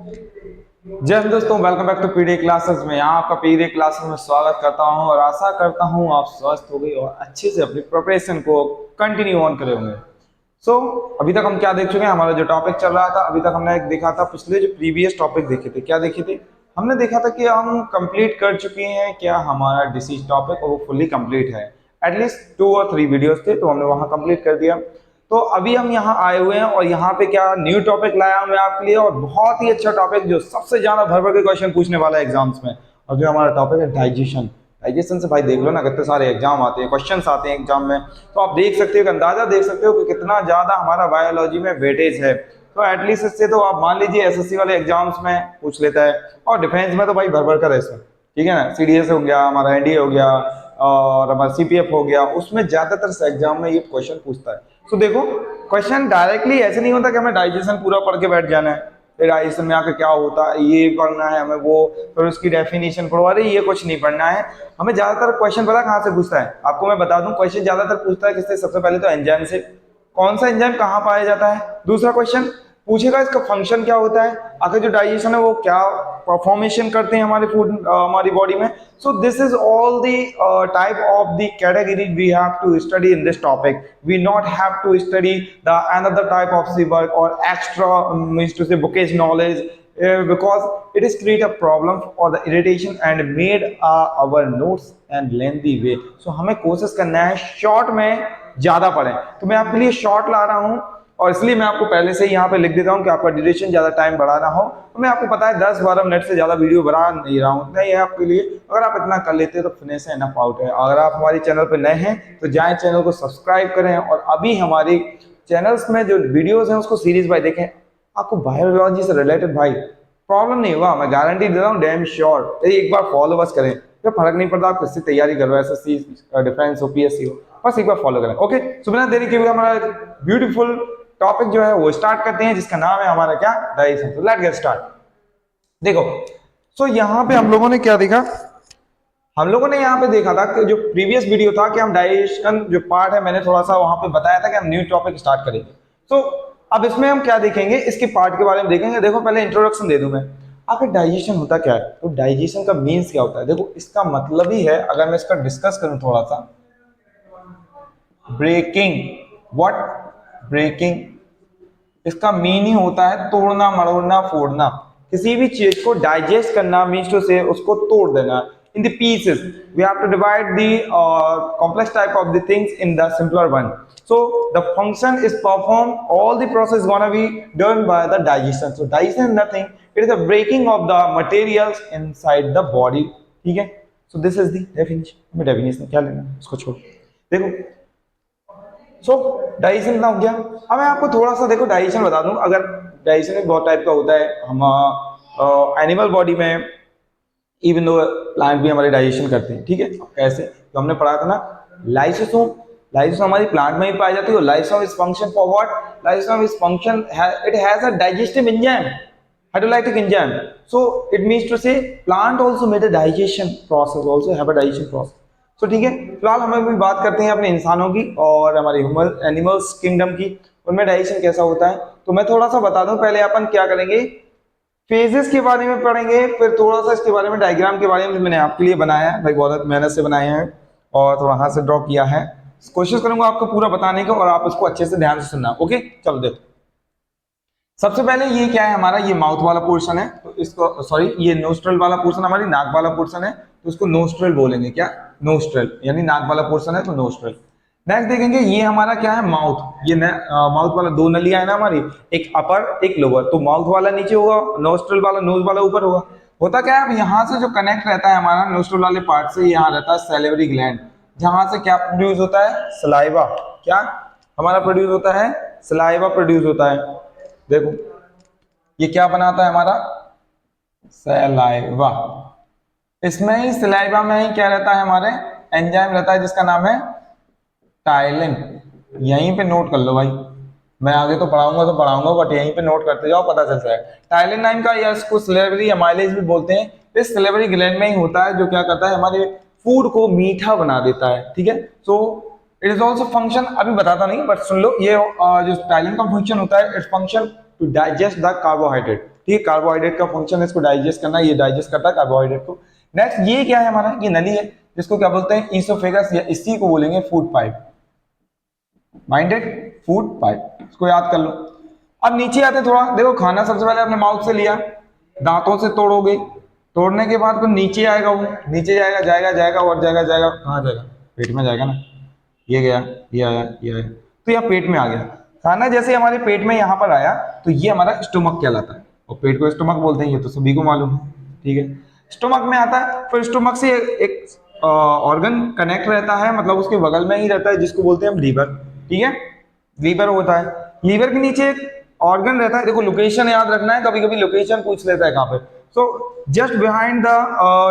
जय हिंद दोस्तों, welcome back to PD classes में। यहाँ आपका पीडी क्लासेस में स्वागत करता हूँ और आशा करता हूँ आप स्वस्थ हो गए और अच्छे से अपनी प्रिपरेशन को कंटिन्यू ऑन करे होंगे। अभी तक हम क्या देख चुके हैं, हमारा जो टॉपिक चल रहा था अभी तक हमने देखा था, पिछले जो प्रीवियस टॉपिक देखे थे क्या देखे थे, हमने देखा था कि हम कंप्लीट कर चुके हैं क्या हमारा डिसीज टॉपिक और वो फुल्ली कंप्लीट है। एटलीस्ट 2 और 3 वीडियोस थे तो हमने वहां कंप्लीट कर दिया। तो अभी हम यहाँ आए हुए हैं और यहाँ पे क्या न्यू टॉपिक लाया हूं मैं आपके लिए, और बहुत ही अच्छा टॉपिक जो सबसे ज्यादा भर भर के क्वेश्चन पूछने वाला है एग्जाम्स में। और जो हमारा टॉपिक है डाइजेशन। डाइजेशन से भाई देख लो ना कितने सारे एग्जाम आते हैं, क्वेश्चंस आते हैं एग्जाम में। तो आप देख सकते हो, अंदाजा देख सकते हो कि कितना ज्यादा हमारा बायोलॉजी में वेटेज है। तो एटलीस्ट इससे तो आप मान लीजिए एसएससी वाले एग्जाम्स में पूछ लेता है, और डिफेंस में तो भाई भर भर कर ऐसा, ठीक है ना। सीडीएस हो गया, हमारा एनडीए हो गया और हमारा सीपीएफ हो गया, उसमें ज्यादातर एग्जाम में ये क्वेश्चन पूछता है। तो देखो, क्वेश्चन डायरेक्टली ऐसे नहीं होता कि हमें डाइजेशन पूरा पढ़ के बैठ जाना है, फिर डाइजेशन में आकर क्या होता है ये पढ़ना है हमें, वो फिर उसकी डेफिनेशन पढ़वा रही, ये कुछ नहीं पढ़ना है हमें। ज्यादातर क्वेश्चन पता कहाँ से पूछता है, आपको मैं बता दूं, क्वेश्चन ज्यादातर पूछता है किससे, सबसे पहले तो एंजाइम से। कौन सा एंजाइम कहाँ पाया जाता है। दूसरा क्वेश्चन पूछेगा इसका फंक्शन क्या होता है, आखिर जो डाइजेशन है वो क्या परफॉर्मेशन करते हैं हमारे फूड हमारी बॉडी में। So this is all the type of the category we have to study in this topic. We not have to study the another type of see work और extra means to say bookish knowledge because it is create a problem or the irritation and made our notes and lengthy way। so हमें कोशिश करना है short में ज्यादा पढ़ें, तो मैं आपके लिए शॉर्ट ला रहा हूं और इसलिए मैं आपको पहले से ही यहाँ पे लिख देता हूँ कि आपका ड्यूरेशन ज्यादा टाइम बढ़ाना हो। तो मैं आपको पता है 10-12 मिनट से ज्यादा वीडियो बना नहीं रहा हूँ, नहीं है आपके लिए। अगर आप इतना कर लेते हैं तो फिनिश है एनफ आउट है। अगर आप हमारे चैनल पर नए हैं तो जाएं चैनल को सब्सक्राइब करें और अभी हमारी चैनल्स में जो वीडियोज हैं उसको सीरीज बाय देखें। आपको बायोलॉजी से रिलेटेड भाई प्रॉब्लम नहीं होगा, मैं गारंटी दे रहा हूँ, डैम श्योर। एक बार फॉलो बस करें, तो फर्क नहीं पड़ता आप किससे तैयारी कर रहे हो, एसएससी डिफेंस हो पीएससी हो, बस एक बार फॉलो करें। ओके, सो बिना देरी के हमारा ब्यूटीफुल टॉपिक जो है वो स्टार्ट करते हैं, जिसका नाम है हमारा क्या, डाइजेशन। तो लेट्स गेट स्टार्ट। देखो, सो यहाँ पे हम लोगों ने क्या देखा, हम लोगों ने यहाँ पे देखा था कि जो प्रीवियस वीडियो था कि हम डाइजेशन जो पार्ट है मैंने थोड़ा सा वहां पे बताया था कि हम न्यू टॉपिक स्टार्ट करेंगे। तो अब इसमें हम क्या देखेंगे, इसके पार्ट के बारे में देखेंगे। देखो पहले इंट्रोडक्शन दे दूं मैं, आखिर डाइजेशन होता क्या है, तो डाइजेशन का मीन्स क्या होता है। देखो इसका मतलब ही है, अगर मैं इसका डिस्कस करूं थोड़ा सा, ब्रेकिंग। व्हाट ब्रेकिंग, इसका मीनिंग होता है तोड़ना, मरोड़ना, फोड़ना। किसी भी चीज को डाइजेस्ट करना मीन्स टू से उसको तोड़ देना in the pieces। we have to divide the complex type of the things in the simpler one। so the function is performed, all the process is gonna be done by the digestion। so digestion is nothing, it is a breaking of the materials inside the body, ठीक है। so this is the definition। हमें definition क्या लेना है उसको छोड़, देखो digestion ना हो गया। अब मैं आपको थोड़ा सा देखो डाइजेशन बता दूं। अगर डाइजेशन एक बहुत टाइप का होता है, हम एनिमल बॉडी में, इवन दो प्लांट भी हमारे डाइजेशन करते हैं, ठीक है। कैसे, तो हमने पढ़ा था ना, लाइसोसोम। लाइसोसोम हमारी प्लांट में ही पाई जाती है। Lysosome is function for what, lysosome is function, it has a digestive enzyme, hydrolytic enzyme। so it means to say plant also made a digestion process, also have a digestion process। so ठीक है, फिलहाल हम अभी बात करते हैं अपने इंसानों की और हमारे ह्यूमन एनिमल्स किंगडम की, उनमें डाइजेशन कैसा होता है। तो मैं थोड़ा सा बता दूं, पहले अपन क्या करेंगे, फेजेस के बारे में पढ़ेंगे, फिर थोड़ा सा इसके बारे में, डायग्राम के बारे में मैंने आपके लिए बनाया है भाई, बहुत मेहनत से बनाए हैं और थोड़ा हाथ से ड्रॉ किया है। कोशिश करूंगा आपको पूरा बताने का और आप उसको अच्छे से ध्यान से सुनना। ओके, चलो देखो, सबसे पहले ये क्या है हमारा, ये माउथ वाला पोर्शन है, तो इसको सॉरी ये नोस्ट्रल वाला पोर्शन, हमारी नाक वाला पोर्शन है, तो इसको नोस्ट्रल बोलेंगे। क्या, नोस्ट्रल यानी नाक वाला पोर्शन है तो नोस्ट्रल। नेक्स्ट देखेंगे ये हमारा क्या है, माउथ। ये माउथ वाला दो नलियां है ना हमारी, एक अपर एक लोअर, तो माउथ वाला नीचे होगा, नोस्ट्रल वाला नोज वाला ऊपर होगा। होता क्या है, अब यहाँ से जो कनेक्ट रहता है हमारा नोस्ट्रल वाले पार्ट से, यहाँ रहता है सैलिवरी ग्लैंड, जहां से क्या प्रोड्यूस होता है, सलाइवा। क्या हमारा प्रोड्यूस होता है, सलाइवा प्रोड्यूस होता है। देखो ये क्या बनाता है हमारा, सलाइवा। इसमें ही सलाइवा में ही क्या रहता है, हमारे एंजाइम रहता है जिसका नाम है टाइलिन। यहीं पे नोट कर लो भाई, मैं आगे तो पढ़ाऊंगा बट यहीं पे नोट करते जाओ, पता चल जाए। टाइलिन नाम का, या इसको सलेवरी अमाइलेज भी बोलते हैं, इस सलेवरी ग्लैंड में ही होता है, जो क्या करता है, हमारे फूड को मीठा बना देता है, ठीक है। So it is also function, अभी बताता नहीं बट सुन लो, ये जो टाइलिन का फंक्शन होता है, its function to digest the carbohydrate. ठीक है, कार्बोहाइड्रेट का फंक्शन है इसको डाइजेस्ट करना, ये डाइजेस्ट करता है कार्बोहाइड्रेट को। नेक्स्ट ये क्या है हमारा, ये नली है जिसको क्या बोलते हैं, ईसोफेगस, या इसी को बोलेंगे food pipe, minded, food pipe, इसको याद कर लो। अब नीचे आते थोड़ा, देखो खाना सबसे पहले आपने माउथ से लिया, दांतों से तोड़ोगे, तोड़ने के बाद फिर नीचे आएगा, वो नीचे जाएगा जाएगा जाएगा और जाएगा जाएगा, कहाँ जाएगा, पेट में जाएगा ना, ये गया, ये आया, ये आया, तो यह पेट में आ गया। खाना जैसे हमारे पेट में यहाँ पर आया तो ये हमारा स्टोमक कहलाता है, और पेट को स्टोमक बोलते हैं, ये तो सभी को मालूम है, ठीक है। स्टोमक में आता है, फिर स्टोमक से एक ऑर्गन कनेक्ट रहता है, मतलब उसके बगल में ही रहता है, जिसको बोलते हैं हम लीवर, ठीक है, लीवर होता है। लीवर के नीचे एक ऑर्गन रहता है, देखो लोकेशन याद रखना है, कभी कभी लोकेशन पूछ लेता है कहाँ पे। So just behind the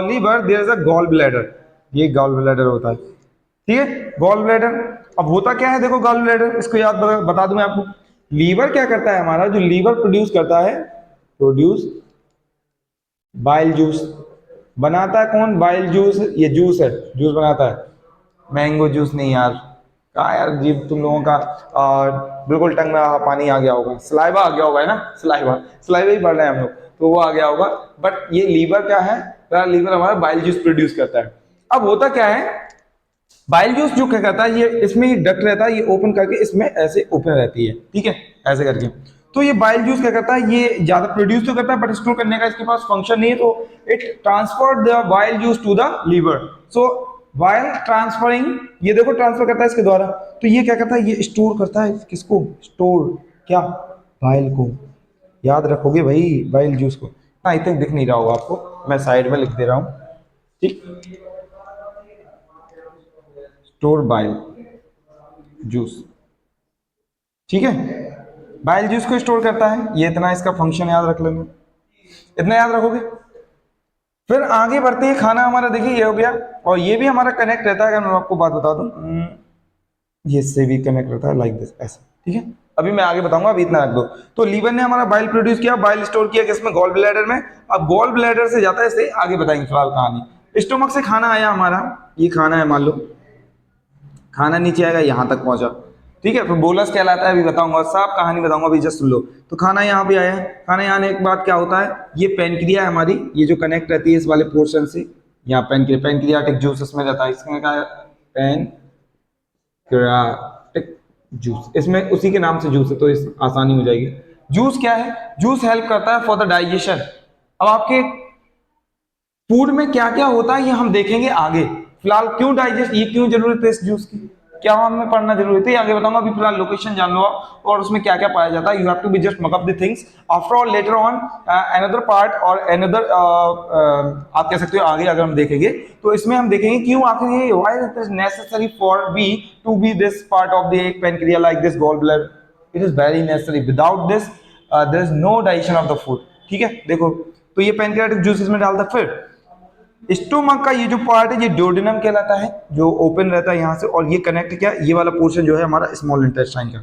liver there is a gall bladder, ये गॉल ब्लैडर होता है, ठीक है, गॉल ब्लैडर। अब होता क्या है, देखो गॉल ब्लैडर, इसको याद बता दूं मैं आपको। लीवर क्या करता है हमारा, जो लीवर प्रोड्यूस करता है, प्रोड्यूस बाइल जूस, बनाता है कौन, बाइल जूस, ये जूस है, जूस बनाता है, मैंगो जूस नहीं यार, कहा यार जी तुम लोगों का बिल्कुल टंग में पानी आ गया होगा, सलाइवा आ गया होगा, है ना, सलाइवा, सलाइवा ही पढ़ रहे हैं हम लोग, तो वो आ गया होगा। बट ये लीवर क्या है, लीवर हमारा बाइल जूस प्रोड्यूस करता है। अब होता क्या है, बाइल जूस जो क्या करता है, ये इसमें ही डक्ट रहता है, ये ओपन करके इसमें ऐसे ओपन रहती है, ठीक है, ऐसे करके। तो ये बाइल जूस क्या करता है, ये ज्यादा प्रोड्यूस तो करता है बट स्टोर करने का इसके पास फंक्शन नहीं है, तो it transfer the bile juice to the liver. So while transferring, ये देखो ट्रांसफर करता है इसके द्वारा, तो ये क्या करता है, ये स्टोर करता है, किसको, स्टोर क्या, बाइल को, याद रखोगे भाई बाइल जूस को। आई थिंक दिख नहीं रहा होगा आपको, मैं साइड में लिख दे रहा हूं, ठीक, स्टोर बाइल जूस, ठीक है, बाइल जूस को स्टोर करता है, ये इतना इसका फंक्शन याद रख लेना, इतना याद रखोगे। फिर आगे बढ़ते हैं, खाना हमारा देखिए ये हो गया, और ये भी हमारा कनेक्ट रहता है, अगर मैं आपको बात बता दूं, ये से भी कनेक्ट रहता है लाइक दिस, ऐसा, ठीक है, अभी मैं आगे बताऊंगा, अभी इतना रख दो। तो लीवर ने हमारा बाइल प्रोड्यूस किया, बाइल स्टोर किया किसमें, गॉल ब्लैडर में। अब गॉल ब्लैडर से जाता है, इससे आगे बताएंगे फिलहाल कहानी। स्टोमक से खाना आया हमारा, ये खाना है मान लो, खाना नीचे आएगा, यहां तक पहुंचा, ठीक है, फिर बोलस कहलाता है, अभी बताऊंगा, सब कहानी बताऊंगा, अभी जस्ट सुन लो। तो खाना यहाँ पे आया, खाना यहाँ आने के बाद क्या होता है, ये पेनक्रिया है हमारी, ये जो कनेक्ट रहती है इस वाले पोर्शन से, यहाँ पेनक्रियाटिक जूस इसमें रहता है, इसमें क्या है, पेनक्रियाटिक जूस, इसमें उसी के नाम से जूस है, तो इस आसानी हो जाएगी। जूस क्या है, जूस हेल्प करता है फॉर द डाइजेशन। अब आपके फूड में क्या क्या होता है ये हम देखेंगे आगे, फिलहाल क्यों डाइजेस्ट, ये क्यों जरूरत है इस जूस की, क्या हमें पढ़ना जरूरी है, आगे बताऊंगा, अभी फिलहाल लोकेशन जान लो और उसमें क्या क्या पाया जाता है। You have to be just muck up the things, after all later on another part और अनदर आप कह सकते हो आगे अगर हम देखेंगे तो इसमें हम देखेंगे क्यों आखिर ये, why it is necessary for be to be this part of the pancreas like this gall bladder, it is very necessary, without this there is no digestion of the food, ठीक है। देखो तो ये पेनक्रियाटिक जूस इसमें डालता है। फिर stomach का ये जो पार्ट है ये ड्यूडेनम कहलाता है, जो ओपन रहता है यहाँ से, और ये कनेक्ट क्या, ये वाला पोर्शन जो है हमारा स्मॉल इंटेस्टाइन का,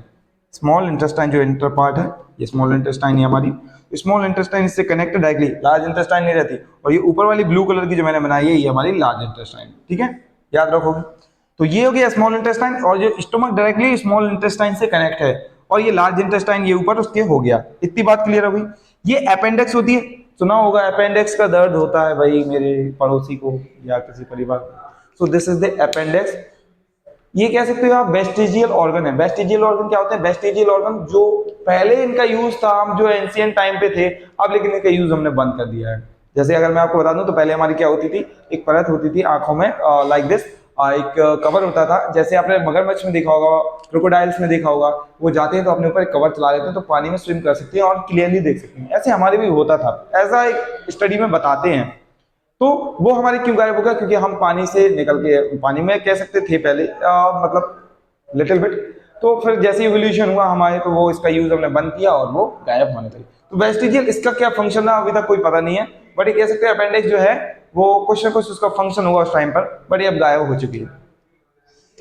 स्मॉल इंटेस्टाइन जो इंटर पार्ट है, ये स्मॉल इंटेस्टाइन है हमारी, स्मॉल इंटेस्टाइन इससे कनेक्टेड डायरेक्टली, लार्ज इंटेस्टाइन नहीं रहती, और ये ऊपर वाली ब्लू कलर की जो मैंने बनाई है ये हमारी लार्ज इंटेस्टाइन, ठीक है, याद रखोगे। तो ये हो गया स्मॉल इंटेस्टाइन, और जो स्टोमक डायरेक्टली स्मॉल इंटेस्टाइन से कनेक्ट है, और ये लार्ज इंटेस्टाइन ये ऊपर उसके हो गया, इतनी बात क्लियर हो गई। ये अपेंडिक्स होती है, सुना होगा अपेंडिक्स का दर्द होता है भाई मेरे पड़ोसी को या किसी परिवार को, सो दिस इज द अपेंडिक्स। ये कह सकते हो आप वेस्टिजियल ऑर्गन है। वेस्टिजियल ऑर्गन क्या होते हैं, वेस्टिजियल ऑर्गन जो पहले इनका यूज था, हम जो एंशिएंट टाइम पे थे, अब लेकिन इनका यूज हमने बंद कर दिया है। जैसे अगर मैं आपको बता दूं तो पहले हमारी क्या होती थी, एक परत होती थी आंखों में लाइक दिस, एक कवर होता था, जैसे आपने मगरमच्छ में देखा होगा, क्रोकोडाइल्स में देखा होगा, वो जाते हैं तो अपने ऊपर एक कवर चला लेते हैं तो पानी में स्विम कर सकते हैं और क्लियरली देख सकते हैं। ऐसे हमारे भी होता था, ऐसा एक स्टडी में बताते हैं। तो वो हमारे क्यों गायब हो गया, क्योंकि हम पानी से निकल के पानी में कह सकते थे पहले मतलब लिटिल बिट, तो फिर जैसे इवोल्यूशन हुआ हमारे तो वो इसका यूज हमने बंद किया और वो गायब होने लगी। तो वेस्टिजियल इसका क्या फंक्शन है अभी तक कोई पता नहीं है, बट ये कह सकते हैं अपेंडिक्स जो है वो कुछ ना कुछ उसका फंक्शन हुआ उस टाइम पर, बट ये अब गायब हो चुकी है।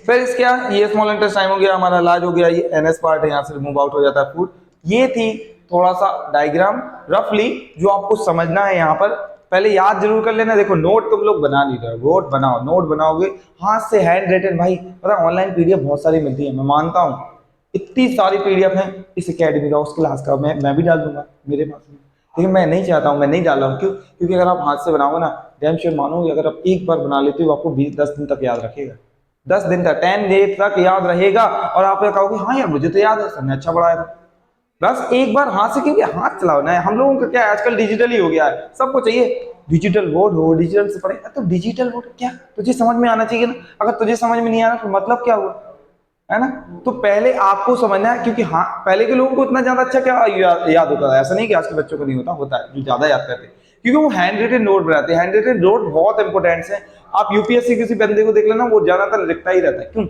फिर इसके ये स्मॉल इंटेस्टाइन हो गया हमारा, लार्ज हो गया, ये एनएस पार्ट है, यहाँ से रिमूव आउट हो जाता है फूड। ये थी थोड़ा सा डायग्राम रफली जो आपको समझना है यहाँ पर, पहले याद जरूर कर लेना। देखो नोट तुम लोग बना नहीं रहे, नोट बनाओ, नोट बनाओगे हाथ से हैंड रिटन, भाई पता ऑनलाइन पीडीएफ बहुत सारी मिलती है, मैं मानता हूँ इतनी सारी पीडीएफ है इस एकेडमी का, उस क्लास का, मैं भी डाल दूंगा मेरे पास में, लेकिन मैं नहीं चाहता हूँ, मैं नहीं डाल रहा हूँ। क्यों? क्योंकि अगर आप हाथ से बनाओगे ना, डैम श्योर मानोगे, अगर आप एक बार बना लेते हो आपको 10 दिन तक याद रखेगा। 10 दिन तक, 10 डेज तक याद रहेगा। और आप ये कहोगे हाँ यार मुझे तो याद है, सर ने अच्छा पढ़ाया था। बस एक बार हाथ से, क्योंकि हाथ चलाना है। हम लोगों का क्या है, आजकल डिजिटल ही हो गया है, सबको चाहिए डिजिटल बोर्ड हो, डिजिटल से पढ़े। तो डिजिटल बोर्ड क्या, तुझे समझ में आना चाहिए ना। अगर तुझे समझ में नहीं आ रहा तो मतलब क्या हुआ, है ना। तो पहले आपको समझना है, क्योंकि हाँ पहले के लोगों को इतना ज्यादा अच्छा क्या याद होता है। ऐसा नहीं कि आज के बच्चों को नहीं होता, होता है जो ज्यादा याद करते हैं, क्योंकि वो हैंड रिटन नोट बनाते हैं। हैंड रिटन नोट बहुत इंपॉर्टेंट है। आप यूपीएससी किसी बंदे को देख लेना, वो ज्यादातर लिखता ही रहता है। क्यों?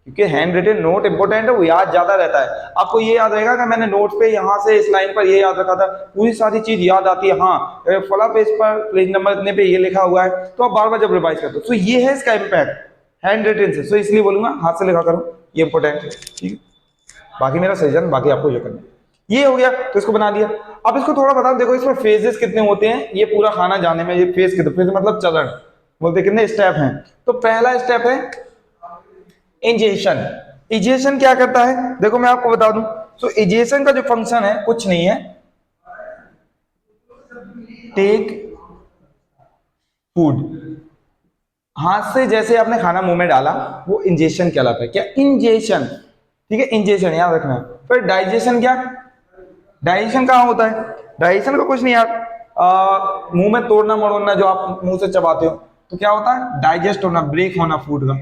क्योंकि हैंड रिटन नोट इंपॉर्टेंट है, वो याद ज्यादा रहता है। आपको ये याद रहेगा कि मैंने नोट पे यहाँ से इस लाइन पर ये याद रखा था, पूरी सारी चीज याद आती है। हाँ फला पेज पर पेज नंबर इतने पे ये लिखा हुआ है, तो आप बार बार जब रिवाइज करते हो, तो ये है इसका इम्पैक्ट हैंड रिटन से। सो इसलिए बोलूंगा हाथ से लिखा करो, ये इंपॉर्टेंट है। ठीक है, बाकी मेरा सजेशन, बाकी आपको ये करना। ये हो गया, तो इसको बना दिया। अब इसको थोड़ा बताओ, देखो इसमें फेजेस कितने होते हैं, ये पूरा खाना जाने में। ये फेज कितने, फेज मतलब चरण, बोलते कितने स्टेप हैं। तो पहला स्टेप है इंजेशन। इजेशन क्या करता है, देखो मैं आपको बता दूं। तो इजेशन का जो फंक्शन है कुछ नहीं है, टेक फूड। हाथ से जैसे आपने खाना मुंह में डाला, वो इंजेशन कहलाता है। क्या? इंजेशन। ठीक है, इंजेशन याद रखना है। फिर डाइजेशन, क्या डाइजेशन कहाँ होता है? डाइजेशन का कुछ नहीं यार, मुंह में तोड़ना मरोड़ना, जो आप मुंह से चबाते हो, तो क्या होता है? डाइजेस्ट होना, ब्रेक होना फूड का।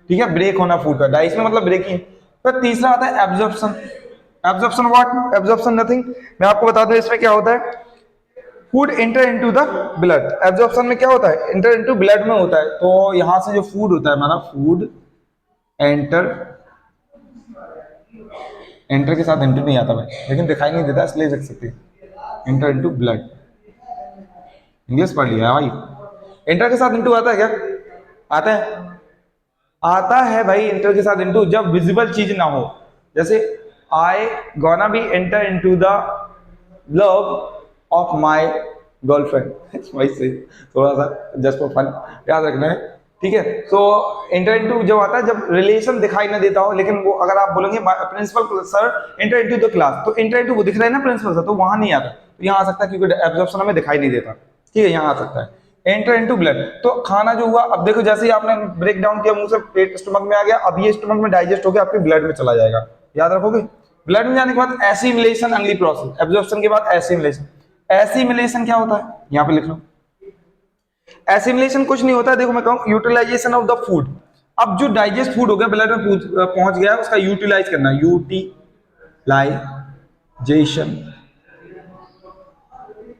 ठीक है, ब्रेक होना फूड का, डाइजेशन मतलब ब्रेकिंग। फिर तीसरा आता है absorption. Absorption what? Absorption nothing, मैं आपको बता दूं इसमें क्या होता है। Food enter into the blood. Absorption में क्या होता है? एंटर इनटू ब्लड में होता है। तो यहां से जो फूड होता है हमारा, फूड एंटर, एंटर के साथ इंटू नहीं आता भाई, लेकिन दिखाई नहीं देता इसलिए लिख सकते हैं एंटर इनटू ब्लड। इंग्लिश पढ़ लिया भाई। एंटर के साथ इंटू आता है क्या? आता है, आता है भाई। इंटर के साथ इंटू जब विजिबल चीज ना हो, जैसे I gonna be enter into the love of my girlfriend. वही से थोड़ा सा जस्ट फॉर फन याद रखना है। ठीक है, तो एंटर इनटू जब आता है जब रिलेशन दिखाई ना देता हो, लेकिन वो अगर आप बोलेंगे principal sir enter into the class, तो एंटर इनटू वो दिख रहा है ना प्रिंसिपल सर, तो वहां नहीं आता, तो यहाँ आ सकता है क्योंकि एब्जॉर्प्शन हमें दिखाई नहीं देता। ठीक है, यहाँ आ सकता है एंटर इनटू ब्लड। तो खाना जो हुआ, अब देखो जैसे ही आपने ब्रेक डाउन किया, मुंह से पेट स्टमक में आ गया, अब ये स्टमक में डाइजेस्ट हो गया, आपके ब्लड में चला जाएगा। याद रखोगे, ब्लड में जाने के बाद एसिमिलेशन अगली प्रोसेस, एब्जॉर्प्शन के बाद एसिमिलेशन। एसिमिलेशन क्या होता है, यहाँ पे लिख लो। एसिमिलेशन कुछ नहीं होता है, देखो मैं कहूँ यूटिलाइजेशन ऑफ द फूड। अब जो डाइजेस्ट फूड हो गया, ब्लड में पहुंच गया, उसका यूटिलाइज करना, यूटिलाइजेशन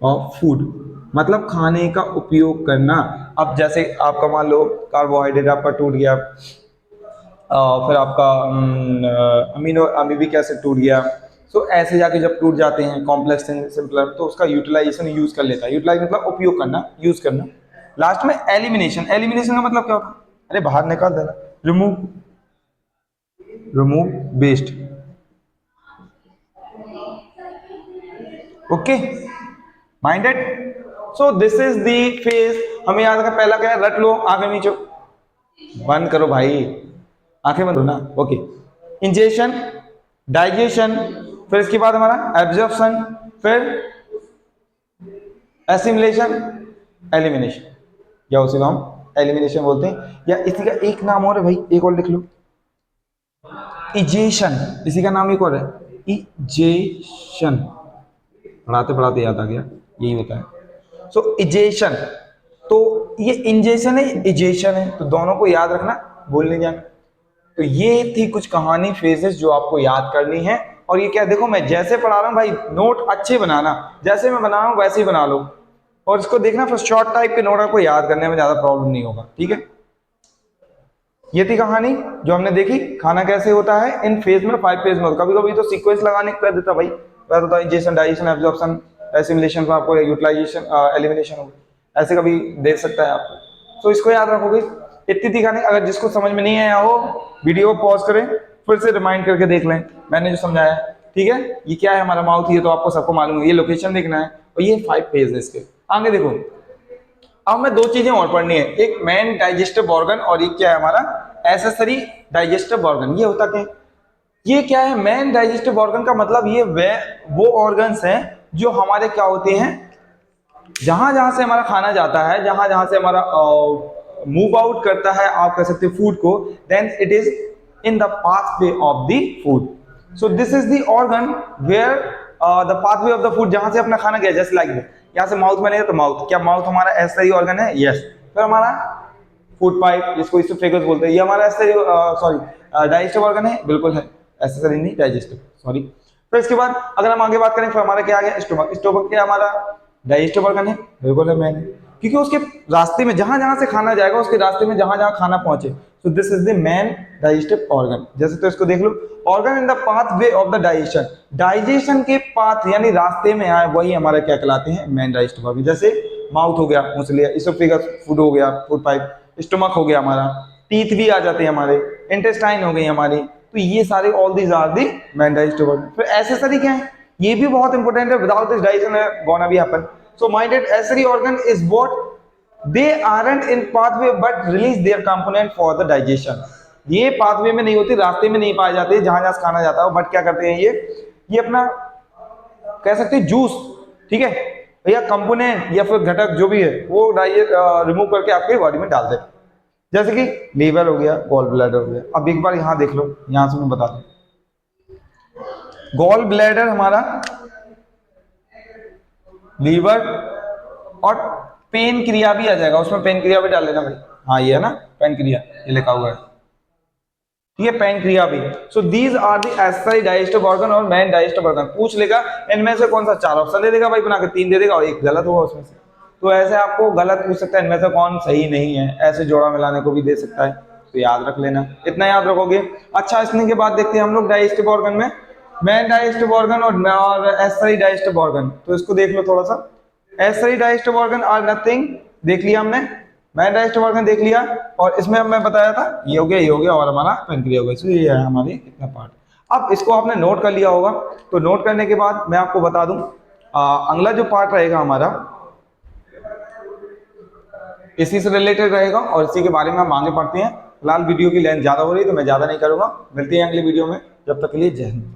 ऑफ फूड मतलब खाने का उपयोग करना। अब जैसे आपका मान लो कार्बोहाइड्रेट आपका टूट गया, फिर आपका अमीनो अमीबिक एसिड टूट गया। सो ऐसे जाके जब टूट जाते हैं कॉम्प्लेक्स सिंपलर, तो उसका यूटिलाइजेशन यूज कर लेता है। यूटिलाइज मतलब उपयोग करना, यूज करना। लास्ट में एलिमिनेशन। एलिमिनेशन का मतलब क्या होता है? अरे बाहर निकाल देना, remove, remove waste. Okay, minded. So this is the phase. हमें याद रखा, पहला क्या है, रट लो, आंखें नीचे बंद करो भाई, आंखें बंद करो ना। ओके, इंजेशन, डाइजेशन, फिर इसके बाद हमारा एब्जॉर्प्शन, फिर एसिमिलेशन, एलिमिनेशन, या उसे हम एलिमिनेशन बोलते हैं, या इसी का एक नाम और है भाई, एक और लिख लो, इजेशन। इसी का नाम एक और है, इजेशन। पढ़ाते पढ़ाते याद आ गया, यही होता है। सो इजेशन, तो ये इंजेशन है, इजेशन है, तो दोनों को याद रखना, भूल नहीं जाना। तो ये थी कुछ कहानी, फेजेस जो आपको याद करनी है। और ये क्या, देखो मैं जैसे पढ़ा रहा हूँ भाई, नोट अच्छे बनाना, जैसे मैं बना रहा हूँ वैसे ही बना लो। और इसको देखना, फिर शॉर्ट टाइप के नोट आपको याद करने में ज्यादा प्रॉब्लम नहीं होगा। ठीक है, ये थी कहानी जो हमने देखी, खाना कैसे होता है इन फेज में, 5 फेज में। कभी कभी तो सीक्वेंस लगाने कर देता भाई, इंजेशन, डाइजेशन, एब्जॉर्प्शन, एसिमिलेशन पर आपको यूटिलाइजेशन, एलिमिनेशन हो, ऐसे कभी देख सकता है आपको। तो इसको याद रखोगे, इतनी थी कहानी। अगर जिसको समझ में नहीं आया हो, वीडियो पॉज करें, फिर से रिमाइंड करके देख लें मैंने जो समझाया। ठीक है, ये क्या है हमारा माउथ, ये तो आपको सबको मालूम है, ये लोकेशन देखना है, और ये 5 फेज है इसके। आगे देखो, अब मैं 2 चीजें और पढ़नी है, एक मेन डाइजेस्टिव ऑर्गन और एक क्या है हमारा एसेसरी डाइजेस्टिव ऑर्गन। ये होता क्या है, ये क्या है मेन डाइजेस्टिव ऑर्गन का मतलब, ये वो ऑर्गन्स हैं जो हमारे क्या होते हैं, जहां जहां से हमारा खाना जाता है, जहां जहां से हमारा मूव आउट करता है, आप कह सकते हैं फूड को, then it is in the pathway of the food. So this is the organ where the pathway of the food, जहां से अपना खाना गया, जैसे लाइक यहाँ से माउथ बनेगा तो माउथ, क्या माउथ हमारा ऐसा ही ऑर्गन है? यस. फिर हमारा फूड पाइप, जिसको इसोफेगस बोलते हैं, ये हमारा ऐसे सॉरी डाइजेस्टिव ऑर्गन है, बिल्कुल है, ऐसे नहीं, डाइजेस्टिव, सॉरी. फिर इसके बाद अगर हम आगे बात करें, फिर हमारा क्या आ गया? स्टोमक. स्टोमक क्या हमारा डाइजेस्टिव ऑर्गन है, बिल्कुल है, मैंने, क्योंकि उसके रास्ते में जहां जहां से खाना जाएगा, उसके रास्ते में जहां जहां खाना पहुंचे, so this is the main digestive organ. जैसे तो इसको देख लो, organ in the pathway of the digestion, digestion के पाथ यानी रास्ते में आए, वही हमारा क्या कहलाते हैं? Main digestive organ. जैसे माउथ हो गया, मुंह से लिया, इसोफेगस फूड हो गया, फूड पाइप, स्टोमक हो गया हमारा, टीथ भी आ जाते हैं हमारे, इंटेस्टाइन हो गई हमारी, तो ये सारे all these are the main digestive organ. फिर एसेसरी क्या है? ये भी बहुत इंपॉर्टेंट है. Without this digestion gonna be happen. So minded accessory organ is what they aren't in pathway but release their component for the digestion. ये pathway में नहीं होती, रास्ते में नहीं पाए जाते, जहां जहां खाना जाता है, बट क्या करते हैं ये अपना कह सकते हैं जूस, ठीक है, या कंपोनेंट या फिर घटक जो भी है, वो रिमूव करके आपके बॉडी में डाल देते. जैसे कि लीवर हो गया, गॉल ब्लैडर हो गया. अब एक बार यहां देख लो, यहां से मैं बता दूं, गॉल ब्लैडर हमारा, लीवर और पेन क्रिया भी आ जाएगा उसमें, पेन क्रिया भी डाल लेना भाई. हाँ ये है ना पेन क्रिया, ये लिखा हुआ है, ठीक है, पेन क्रिया भी. So these are the accessory digestive organ और मेन डाइजेस्टिव ऑर्गन. पूछ लेगा इनमें से कौन सा, 4 ऑप्शन दे देगा भाई बना के, 3 दे देगा और एक गलत होगा उसमें से. तो ऐसे आपको गलत पूछ सकता है, इनमें से कौन सही नहीं है, ऐसे जोड़ा मिलाने को भी दे सकता है. तो याद रख लेना, इतना याद रखोगे. अच्छा, इसने के बाद देखते हैं हम लोग डाइजेस्टिव ऑर्गन में मेन डाइजेस्टिव ऑर्गन और एसेसरी डाइजेस्टिव ऑर्गन. तो इसको देख लो थोड़ा सा. Accessory digestive organ are nothing, देख लिया हमने, मेन डाइजेस्टिव ऑर्गन देख लिया, और इसमें मैं बताया था ये हो गया, ये हो गया, और हमारा पेनक्रिया हो गया. तो ये है हमारे इतना पार्ट. अब इसको आपने नोट कर लिया होगा. तो नोट करने के बाद मैं आपको बता दूं, अगला जो पार्ट रहेगा हमारा इसी से रिलेटेड रहेगा, और इसी के बारे में हम आगे पढ़ते हैं. फिलहाल वीडियो की लेंथ ज्यादा हो रही है तो मैं ज्यादा नहीं करूंगा. मिलते हैं अगले वीडियो में, जब तक के लिए जय हिंद.